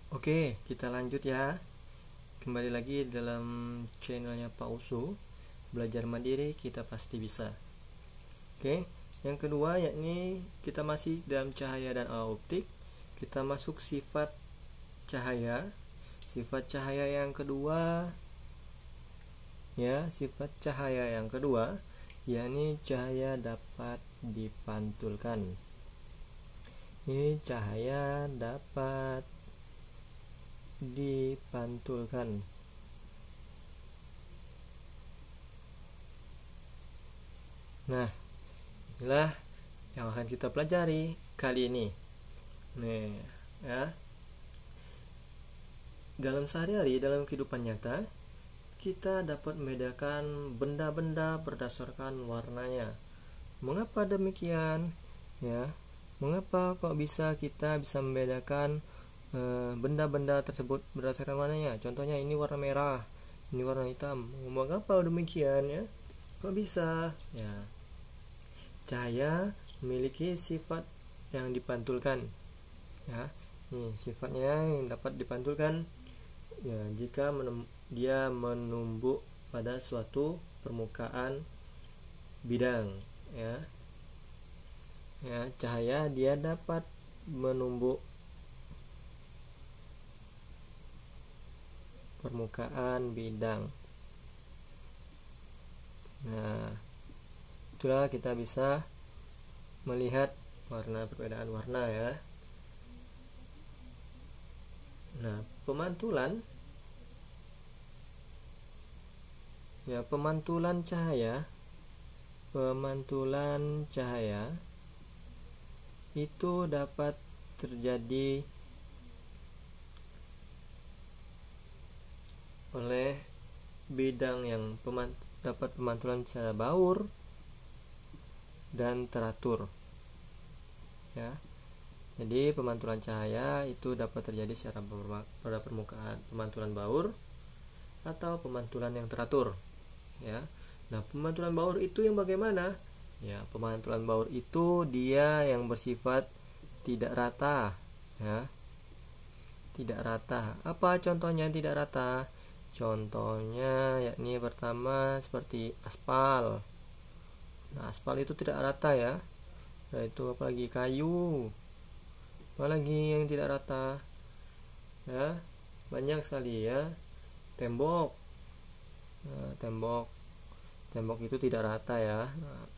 Oke, kita lanjut ya. Kembali lagi dalam channelnya Pak Usu. Belajar mandiri kita pasti bisa. Oke, yang kedua yakni kita masih dalam cahaya dan alat optik. Kita masuk sifat cahaya. Sifat cahaya yang kedua sifat cahaya yang kedua yakni cahaya dapat dipantulkan. Ini cahaya dapat dipantulkan. Nah, inilah yang akan kita pelajari kali ini. Nih, ya. Dalam sehari-hari, dalam kehidupan nyata, kita dapat membedakan benda-benda berdasarkan warnanya. Mengapa demikian? Ya, mengapa kok kita bisa membedakan benda-benda tersebut berdasarkan warnanya? Contohnya ini warna merah, ini warna hitam. Mengapa demikian ya? Kok bisa? Ya, cahaya memiliki sifat yang dipantulkan. Ya, nih sifatnya yang dapat dipantulkan. Ya, jika dia menumbuk pada suatu permukaan bidang. Ya, cahaya dia dapat menumbuk permukaan bidang. Nah, itulah kita bisa melihat perbedaan warna ya. Nah, pemantulan cahaya itu dapat terjadi oleh bidang yang dapat pemantulan secara baur dan teratur. Ya. Jadi pemantulan cahaya itu dapat terjadi secara pada permukaan pemantulan baur atau pemantulan yang teratur. Ya. Nah, pemantulan baur itu yang bagaimana? Ya, pemantulan baur itu dia yang bersifat tidak rata. Ya. Tidak rata. Apa contohnya yang tidak rata? Contohnya yakni pertama seperti aspal. Nah, aspal itu tidak rata ya. Nah, itu apalagi kayu. Apalagi yang tidak rata. Ya, banyak sekali ya. Tembok. Nah, tembok itu tidak rata ya. Nah,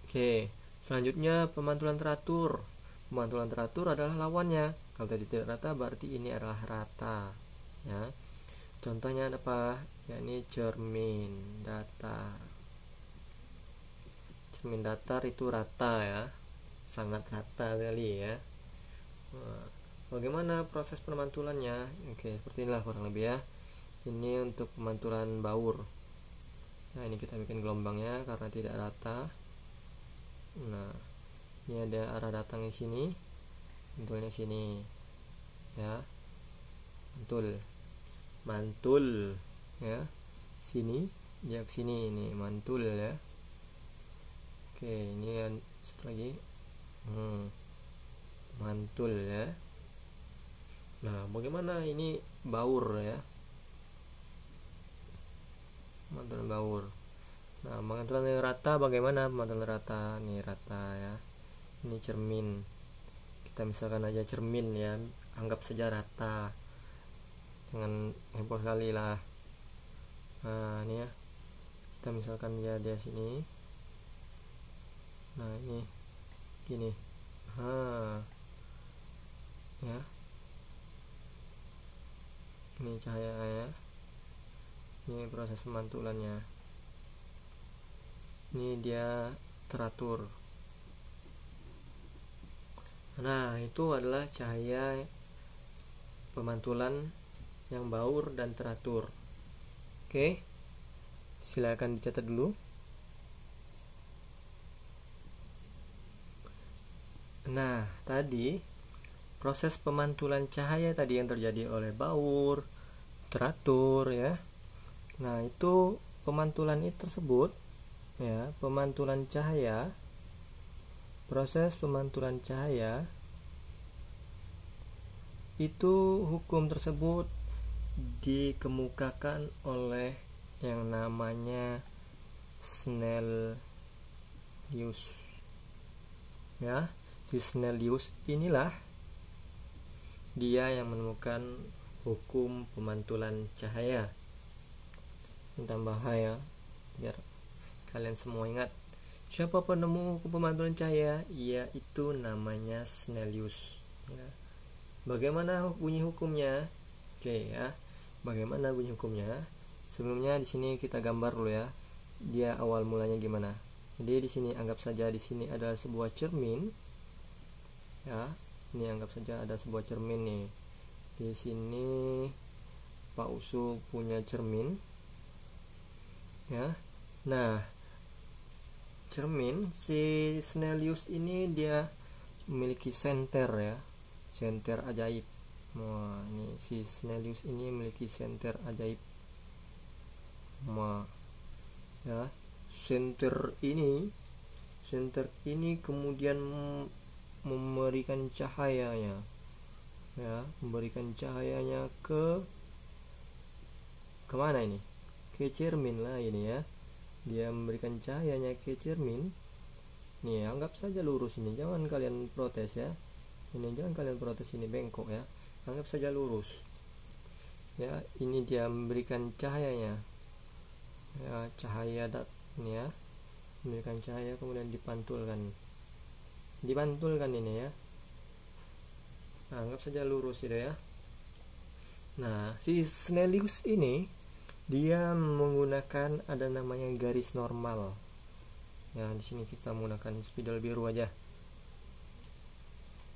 oke, selanjutnya pemantulan teratur. Pemantulan teratur adalah lawannya. Kalau tadi tidak rata berarti ini adalah rata. Ya. Contohnya apa? Yakni cermin datar. Cermin datar itu rata ya, sangat rata sekali ya. Nah, bagaimana proses pemantulannya? Oke, seperti inilah kurang lebih ya. Ini untuk pemantulan baur. Nah, ini kita bikin gelombangnya karena tidak rata. Nah, ini ada arah datangnya sini, mantulnya sini, ya, mantul, ya, sini, dia ke sini, ini mantul ya. Oke, ini satu lagi, mantul ya. Nah, bagaimana ini baur ya? Pemantulan baur. Nah, pemantulan yang rata bagaimana? Pemantulan rata, nih rata ya. Ini cermin. Kita misalkan aja cermin ya, anggap saja rata. Dengan heboh sekali lah. Nah, ini ya. Kita misalkan dia di sini. Nah, ini gini. Ya. Ini cahaya ya. Ini proses pemantulannya. Ini dia teratur. Nah, itu adalah cahaya pemantulan yang baur dan teratur. Oke, silakan dicatat dulu. Nah, tadi proses pemantulan cahaya tadi yang terjadi oleh baur, teratur ya. Nah, itu pemantulan itu tersebut ya, pemantulan cahaya, proses pemantulan cahaya itu hukum tersebut dikemukakan oleh yang namanya Snellius ya. Si Snellius inilah dia yang menemukan hukum pemantulan cahaya. Ini tambah ya biar kalian semua ingat. Siapa penemu hukum pemantulan cahaya? Yaitu namanya Snellius ya. Bagaimana bunyi hukumnya? Oke ya. Bagaimana bunyi hukumnya? Sebelumnya di sini kita gambar dulu ya. Dia awal mulanya gimana? Jadi di sini anggap saja di sini ada sebuah cermin. Ya, ini anggap saja ada sebuah cermin nih. Di sini Pak Usu punya cermin. Ya. Nah, cermin si Snellius ini dia memiliki senter ya. Senter ajaib. Wah, ini si Snellius ini memiliki senter ajaib. Wah. Ya, senter ini kemudian memberikan cahayanya ya, memberikan cahayanya ke kemana ini? Ke cermin lah ini ya. Dia memberikan cahayanya ke cermin. Nih, anggap saja lurus ini, jangan kalian protes ya. Ini jangan kalian protes, ini bengkok ya. Anggap saja lurus. Ya, ini dia memberikan cahayanya. Ya, cahaya ini ya. Memberikan cahaya kemudian dipantulkan ini ya. Nah, anggap saja lurus itu ya. Nah, si Snellius ini dia menggunakan ada namanya garis normal. Ya, di sini kita menggunakan spidol biru aja.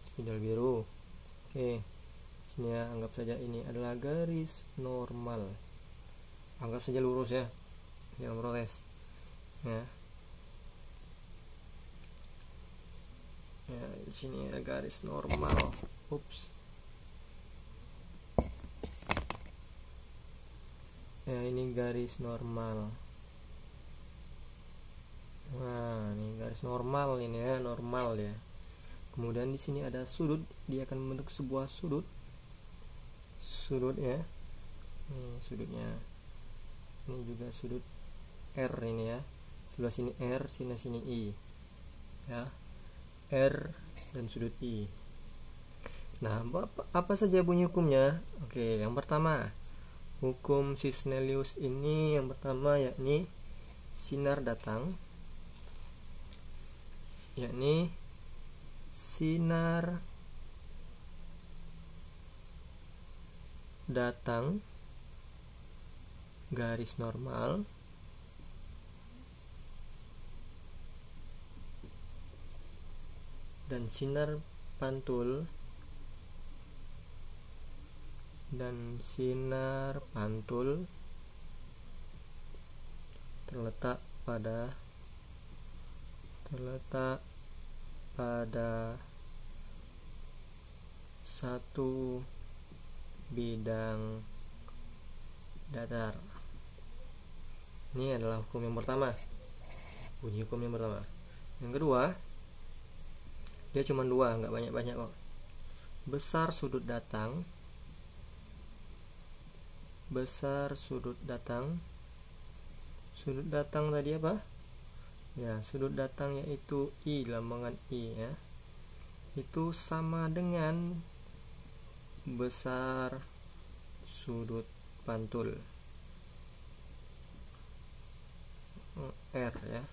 Spidol biru. Oke. Sini ya, anggap saja ini adalah garis normal. Anggap saja lurus ya. Jangan protes. Ya. Ya, di sini ada garis normal. Ups. Ya, ini garis normal. Nah, ini garis normal ini ya, normal ya. Kemudian di sini ada sudut, dia akan membentuk sebuah sudut. Sudut ya. Ini sudutnya. Ini juga sudut R ini ya. Sebelah sini R, sini I. Ya. R dan sudut I. Nah, apa saja bunyi hukumnya? Oke, yang pertama, hukum si Snellius ini yang pertama yakni sinar datang. Yakni sinar datang garis normal dan sinar pantul terletak pada satu bidang datar. Ini adalah hukum yang pertama. Bunyi hukum yang pertama. Yang kedua, dia cuma dua, nggak banyak-banyak kok. Besar sudut datang. Sudut datang tadi apa? Ya, sudut datang yaitu I, lambangan I ya. Itu sama dengan besar sudut pantul R ya.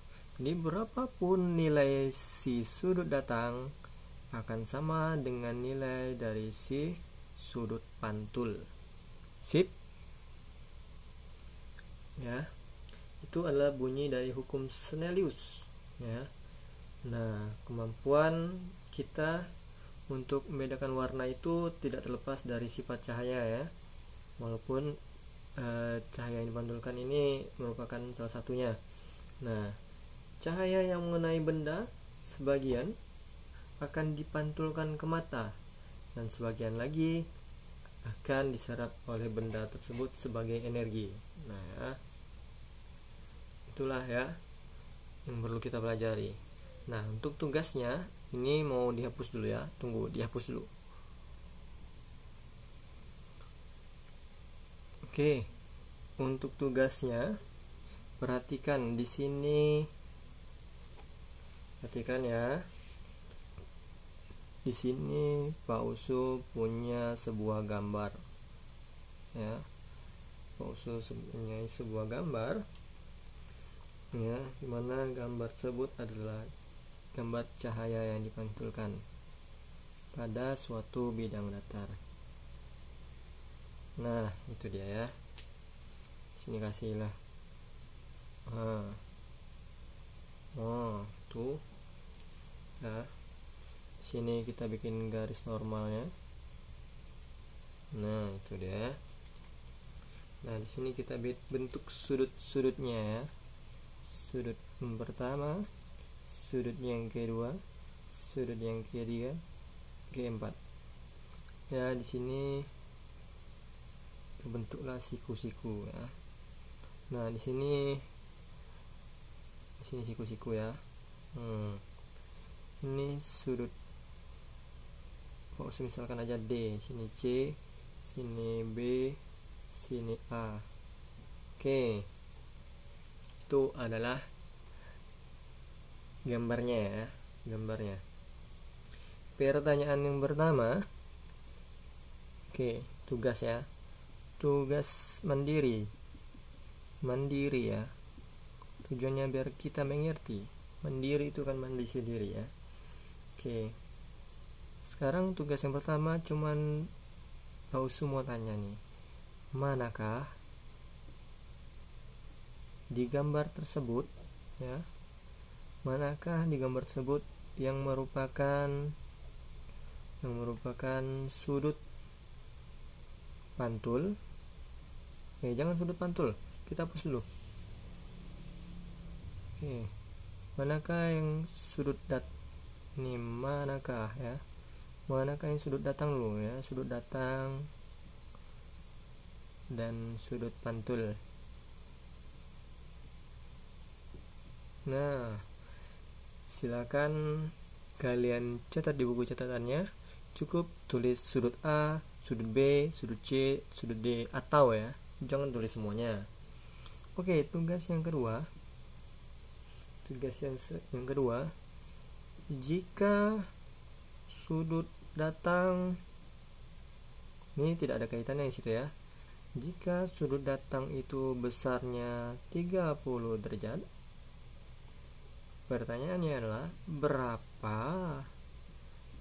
Jadi berapapun nilai si sudut datang akan sama dengan nilai dari si sudut pantul. Sip? Ya. Itu adalah bunyi dari hukum Snellius ya. Nah, kemampuan kita untuk membedakan warna itu tidak terlepas dari sifat cahaya ya. Walaupun cahaya yang dipantulkan ini merupakan salah satunya. Nah, cahaya yang mengenai benda sebagian akan dipantulkan ke mata dan sebagian lagi akan diserap oleh benda tersebut sebagai energi. Nah ya, itulah ya yang perlu kita pelajari. Nah, untuk tugasnya ini mau dihapus dulu ya. Tunggu, dihapus dulu. Oke, untuk tugasnya perhatikan di sini. Perhatikan ya. Di sini Pak Usu punya sebuah gambar. Ya. Pak Usu punya sebuah gambar. Ya, dimana gambar tersebut adalah gambar cahaya yang dipantulkan pada suatu bidang datar. Nah, itu dia ya. Sini kasihlah. Tuh. Ya. Sini kita bikin garis normalnya. Nah, itu dia. Nah, di sini kita bentuk sudut-sudutnya ya. Sudut yang pertama, sudut yang kedua, sudut yang ketiga, keempat. Ya, di sini terbentuklah siku-siku ya. Nah, di sini siku-siku ya. Ini sudut. Misalkan aja D, sini C, sini B, sini A. Oke. Itu adalah gambarnya ya, gambarnya. Pertanyaan yang pertama. Oke, tugas ya. Tugas mandiri ya. Tujuannya biar kita mengerti. Mandiri itu kan mandi sendiri ya. Oke. Sekarang tugas yang pertama cuman kau semua tanya nih. Manakah di gambar tersebut ya? Manakah di gambar tersebut yang merupakan sudut pantul? Jangan sudut pantul, kita hapus dulu. Oke. Manakah yang sudut ini manakah ya? Manakah yang sudut datang dulu ya? Sudut datang dan sudut pantul. Nah, silakan kalian catat di buku catatannya. Cukup tulis sudut A, sudut B, sudut C, sudut D, atau ya, jangan tulis semuanya. Oke, tugas yang kedua. Jika sudut datang, ini tidak ada kaitannya di situ ya. Jika sudut datang itu besarnya 30 derajat, pertanyaannya adalah berapa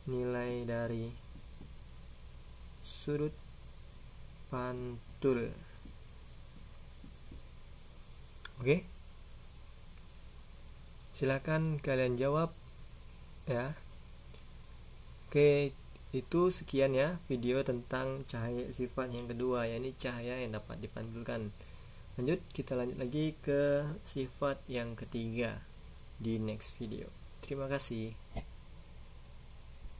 nilai dari sudut pantul? Oke. Silakan kalian jawab ya. Oke, itu sekian ya video tentang cahaya sifat yang kedua, yakni cahaya yang dapat dipantulkan. Kita lanjut lagi ke sifat yang ketiga di next video. Terima kasih.